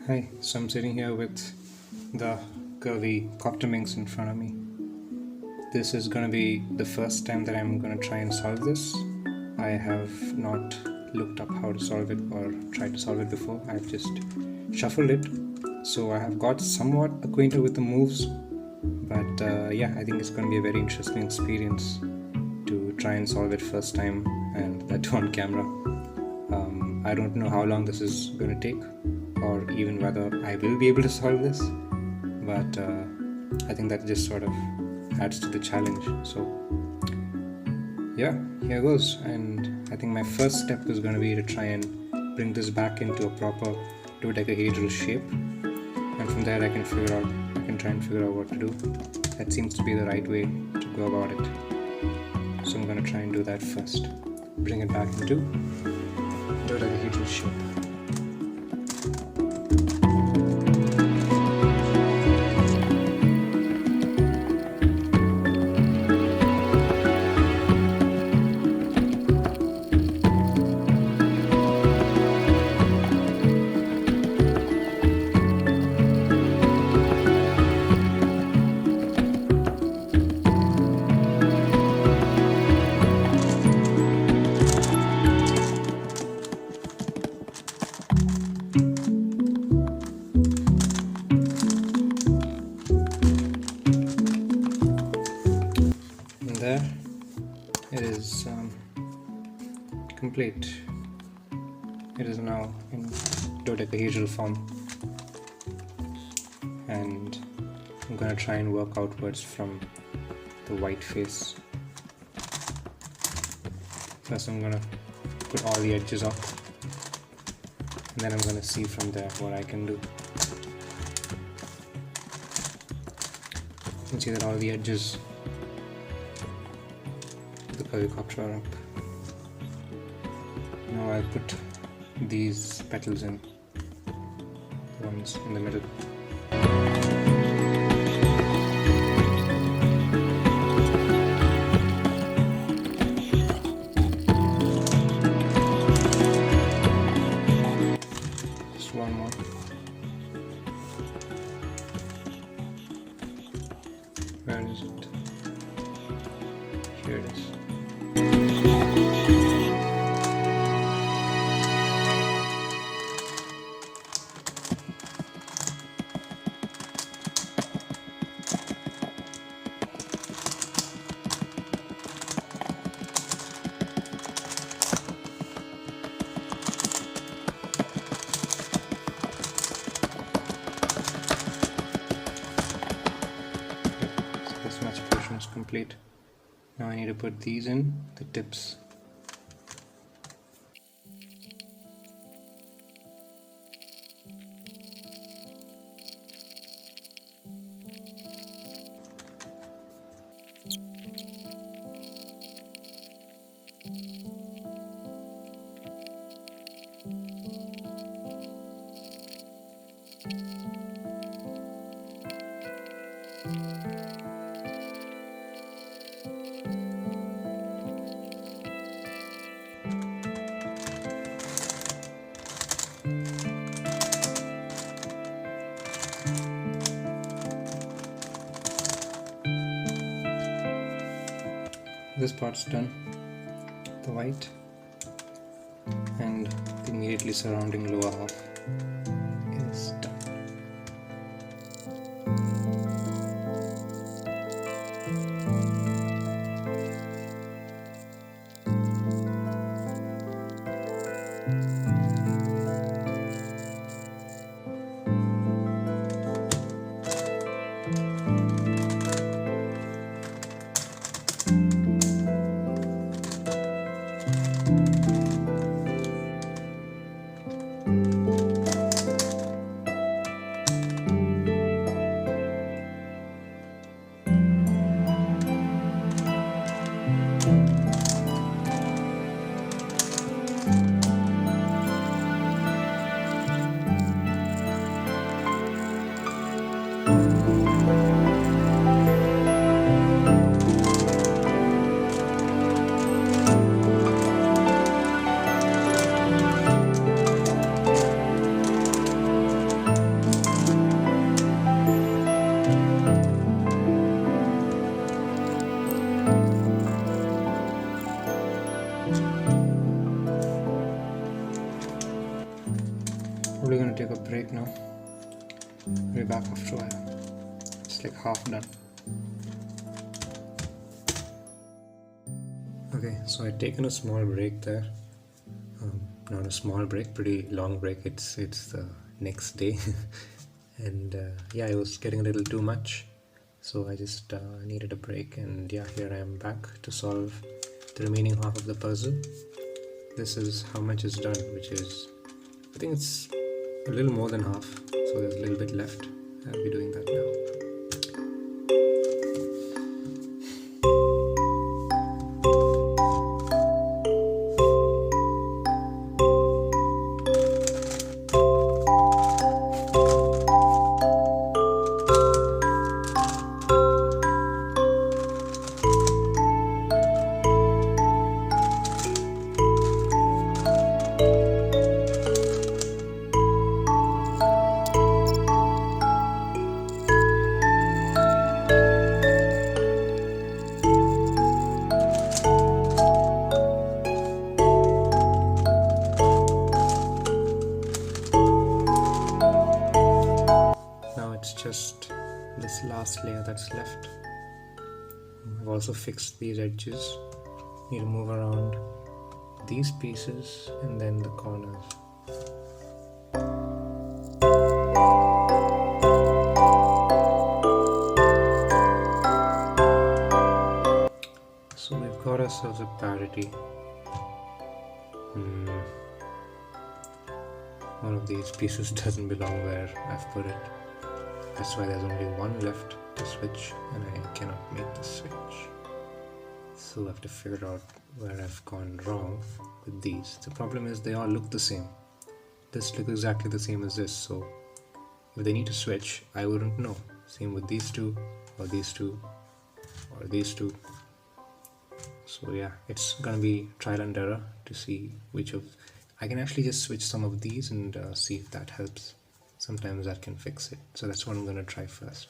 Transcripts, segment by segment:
Hi, so I'm sitting here with the CurvyCopterMinx in front of me. This is going to be the first time that I'm going to try and solve this. I have not looked up how to solve it or tried to solve it before. I've just shuffled it. So I have got somewhat acquainted with the moves, but I think it's going to be a very interesting experience to try and solve it first time, and that too on camera. I don't know how long this is going to take, or even whether I will be able to solve this, but I think that just sort of adds to the challenge. So, yeah, here goes. And I think my first step is going to be to try and bring this back into a proper dodecahedral shape, and from there I can try and figure out what to do. That seems to be the right way to go about it. So I'm going to try and do that first. Bring it back into dodecahedral shape. And there it is complete. It is now in dodecahedral form, and I'm gonna try and work outwards from the white face. First I'm gonna put all the edges off, and then I'm gonna see from there what I can do. You can see that all the edges of the helicopter are up. Now I'll put these petals in, the ones in the middle. Just one more. Where is it? Here it is. So this much portion is complete. Now I need to put these in, the tips. This part's done, the white, and the immediately surrounding lower half is done. Probably gonna take a break now. Be back after a while. It's like half done. Okay, so I'd taken a small break there. Not a small break, pretty long break. It's the next day, and yeah, it was getting a little too much. So I just needed a break, and yeah, here I am back to solve the remaining half of the puzzle. This is how much is done, which is, I think it's a little more than half, so there's a little bit left. I'll be doing that now. Just this last layer that's left. I've also fixed these edges. Need to move around these pieces and then the corners. So we've got ourselves a parity. One of these pieces doesn't belong where I've put it. That's why there's only one left to switch, and I cannot make the switch. So I have to figure out where I've gone wrong with these. The problem is they all look the same. This looks exactly the same as this, so if they need to switch, I wouldn't know. Same with these two, or these two, or these two. So yeah, it's gonna be trial and error to see which of... I can actually just switch some of these and see if that helps. Sometimes that can fix it. So that's what I'm going to try first.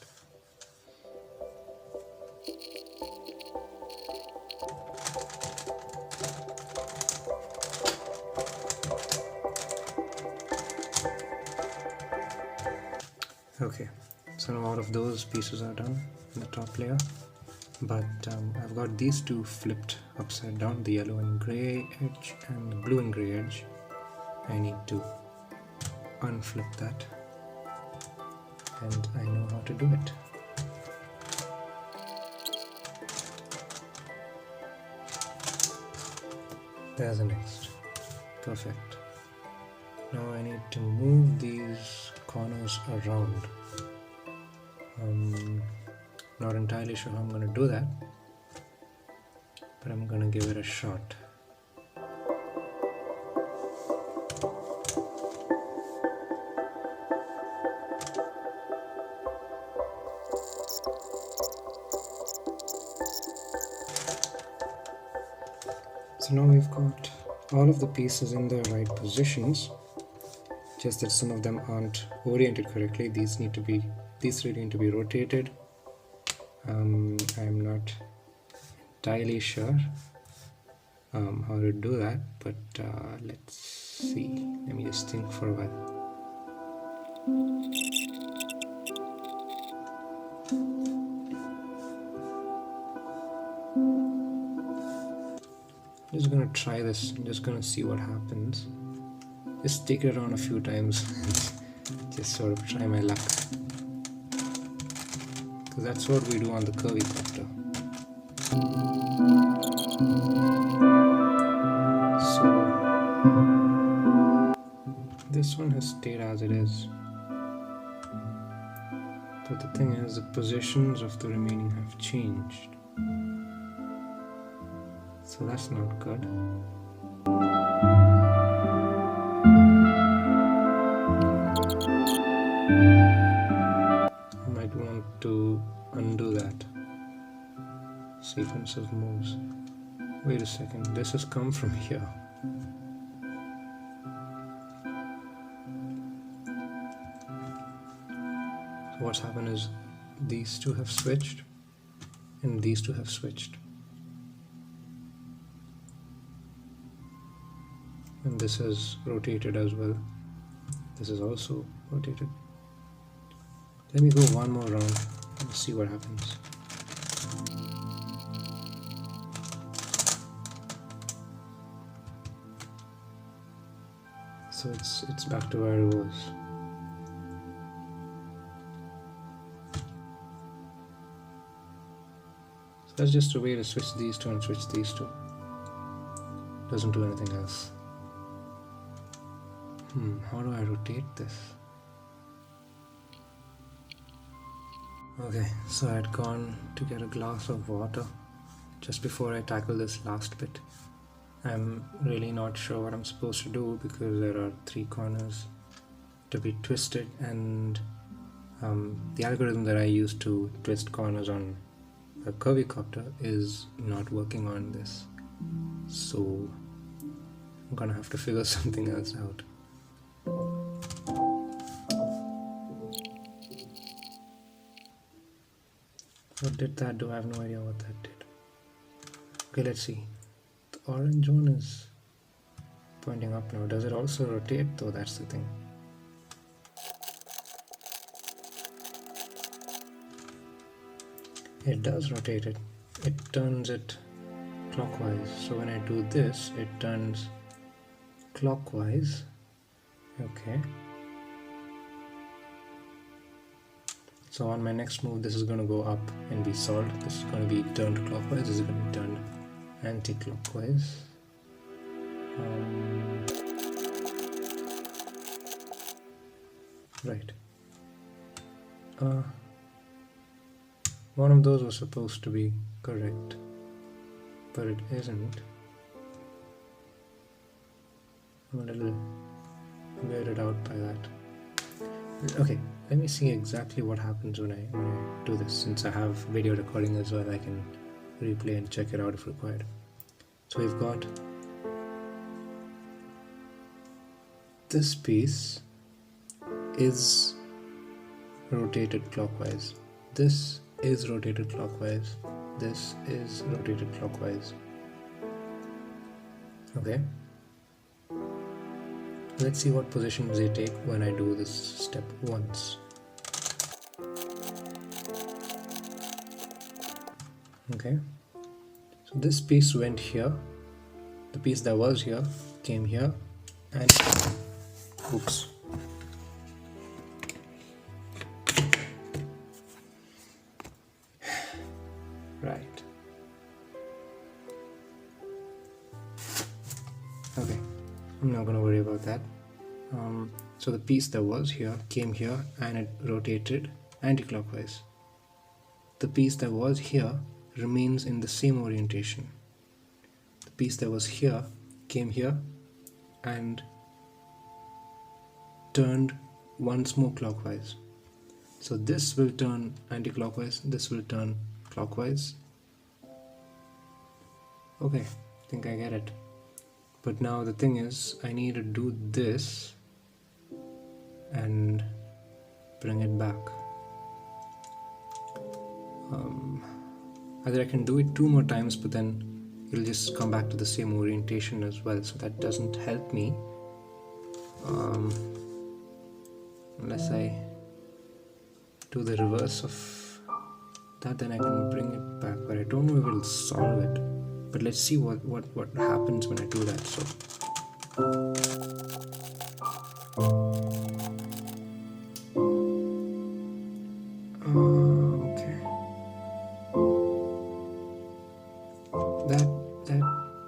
Okay, so now all of those pieces are done in the top layer. But I've got these two flipped upside down, the yellow and grey edge and the blue and grey edge. I need to unflip that. And I know how to do it. There's the next. Perfect. Now I need to move these corners around. Not entirely sure how I'm going to do that, but I'm going to give it a shot. So now we've got all of the pieces in their right positions, just that some of them aren't oriented correctly. These three need to be rotated. I'm not entirely sure how to do that, but let's see. Let me just think for a while. I'm just gonna try this. I'm just gonna see what happens. Just take it around a few times and just sort of try my luck. Because that's what we do on the CurvyCopter. So this one has stayed as it is. But the thing is, the positions of the remaining have changed. So that's not good. I might want to undo that sequence of moves. Wait a second, this has come from here. So what's happened is these two have switched and these two have switched. And this has rotated as well. This is also rotated. Let me go one more round and see what happens. So it's back to where it was. So that's just a way to switch these two and switch these two. Doesn't do anything else. How do I rotate this? Okay, so I had gone to get a glass of water just before I tackle this last bit. I'm really not sure what I'm supposed to do because there are 3 corners to be twisted, and the algorithm that I use to twist corners on a CurvyCopter is not working on this. So I'm gonna have to figure something else out. What did that do? I have no idea what that did. Okay, let's see. The orange one is pointing up now. Does it also rotate though? That's the thing. It does rotate it. It turns it clockwise. So when I do this, it turns clockwise. Okay. So on my next move, this is going to go up and be solved. This is going to be turned clockwise. This is going to be turned anti-clockwise. Right. One of those was supposed to be correct, but it isn't. I'm a little weirded out by that. Okay, let me see exactly what happens when I do this. Since I have video recording as well, I can replay and check it out if required. So we've got this piece is rotated clockwise. This is rotated clockwise. This is rotated clockwise. Okay. Let's see what positions they take when I do this step once. Okay. So this piece went here. The piece that was here came here and oops. Right. Okay, I'm not gonna worry about that. So the piece that was here came here and it rotated anti-clockwise. The piece that was here remains in the same orientation. The piece that was here came here and turned once more clockwise. So this will turn anti-clockwise, this will turn clockwise. Okay, I think I get it. But now the thing is, I need to do this and bring it back. Either I can do it 2 more times, but then it'll just come back to the same orientation as well, so that doesn't help me. Unless I do the reverse of that, then I can bring it back, but I don't know if it'll solve it. But let's see what happens when I do that. So okay, that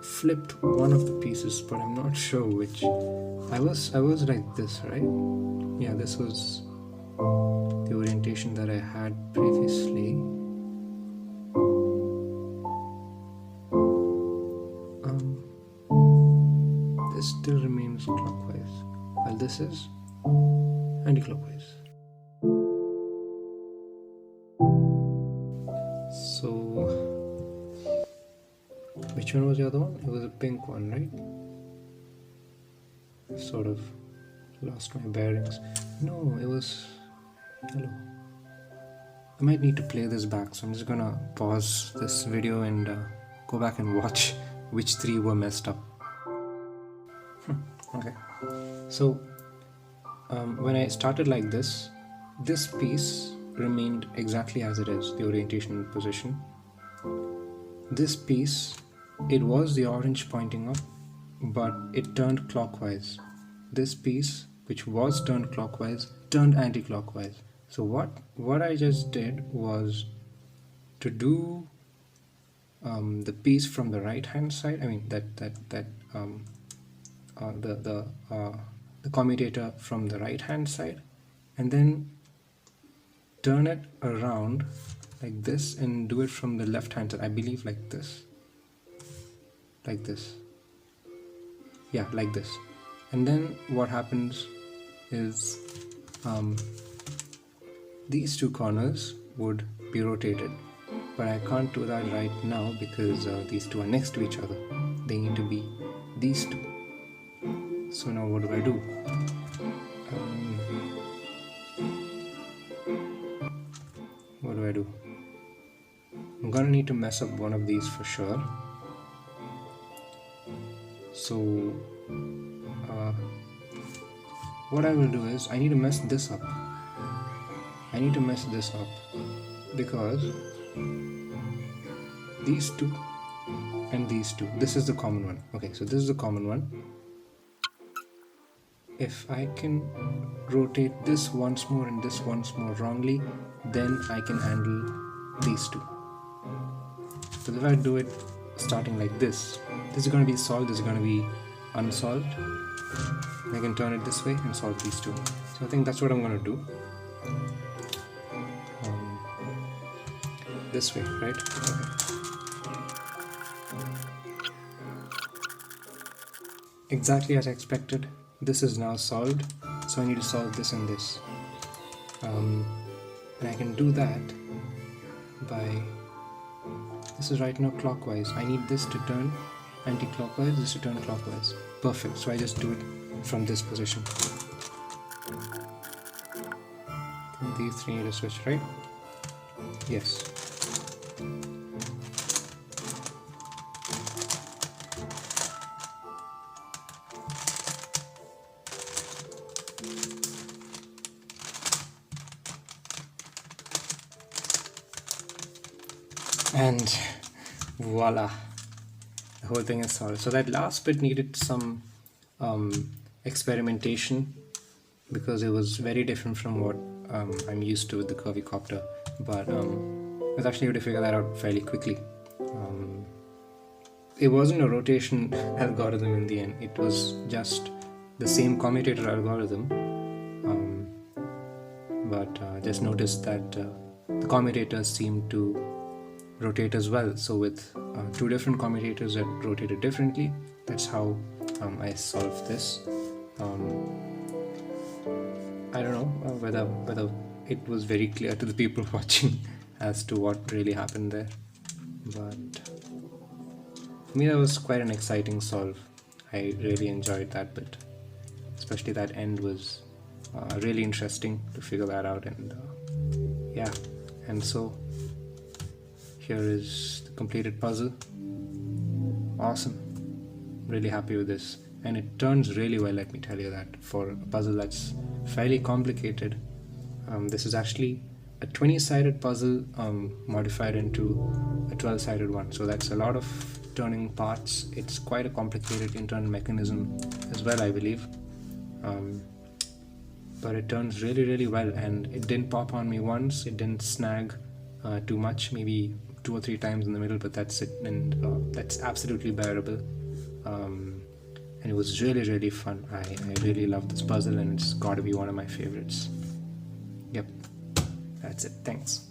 flipped one of the pieces, but I'm not sure which. I was like this, right? Yeah, this was the orientation that I had previously. This still remains clockwise, while this is anti-clockwise. So, which one was the other one? It was a pink one, right? Sort of lost my bearings. No, it was yellow. I might need to play this back, so I'm just gonna pause this video and go back and watch which 3 were messed up. Okay, so when I started like this piece remained exactly as it is, the orientation position. This piece, it was the orange pointing up, but it turned clockwise. This piece, which was turned clockwise, turned anti-clockwise. So what I just did was to do the piece from the right hand side. I mean the commutator from the right hand side, and then turn it around like this and do it from the left hand side. I believe like this, yeah, like this. And then what happens is these two corners would be rotated, but I can't do that right now because these two are next to each other. They need to be these two. So now what do I do? What do I do? I'm gonna need to mess up one of these for sure. So what I will do is I need to mess this up. Because these two and these two, this is the common one. Okay, so this is the common one. If I can rotate this once more and this once more wrongly, then I can handle these two. So if I do it starting like this is going to be solved, this is going to be unsolved. I can turn it this way and solve these two. So I think that's what I'm going to do. This way, right? Okay. Exactly as I expected, this is now solved. So I need to solve this and this. And I can do that by, this is right now clockwise. I need this to turn anti-clockwise, this to turn clockwise. Perfect. So I just do it from this position. These three need to switch, right? Yes. And voila, the whole thing is solved. So that last bit needed some experimentation because it was very different from what I'm used to with the CurvyCopter, but I was actually able to figure that out fairly quickly. It wasn't a rotation algorithm in the end, it was just the same commutator algorithm, but just noticed that the commutators seemed to rotate as well. So with two different commutators that rotated differently, that's how I solved this. I don't know whether it was very clear to the people watching as to what really happened there, but for me that was quite an exciting solve. I really enjoyed that bit, especially that end was really interesting to figure that out. And yeah, and so here is the completed puzzle. Awesome, really happy with this, and it turns really well, let me tell you that, for a puzzle that's fairly complicated. This is actually a 20-sided puzzle modified into a 12-sided one, so that's a lot of turning parts. It's quite a complicated internal mechanism as well, I believe, but it turns really well, and it didn't pop on me once. It didn't snag too much, maybe 2 or 3 times in the middle, but that's it, and that's absolutely bearable. And it was really fun. I really love this puzzle, and it's got to be one of my favorites. Yep, that's it. Thanks.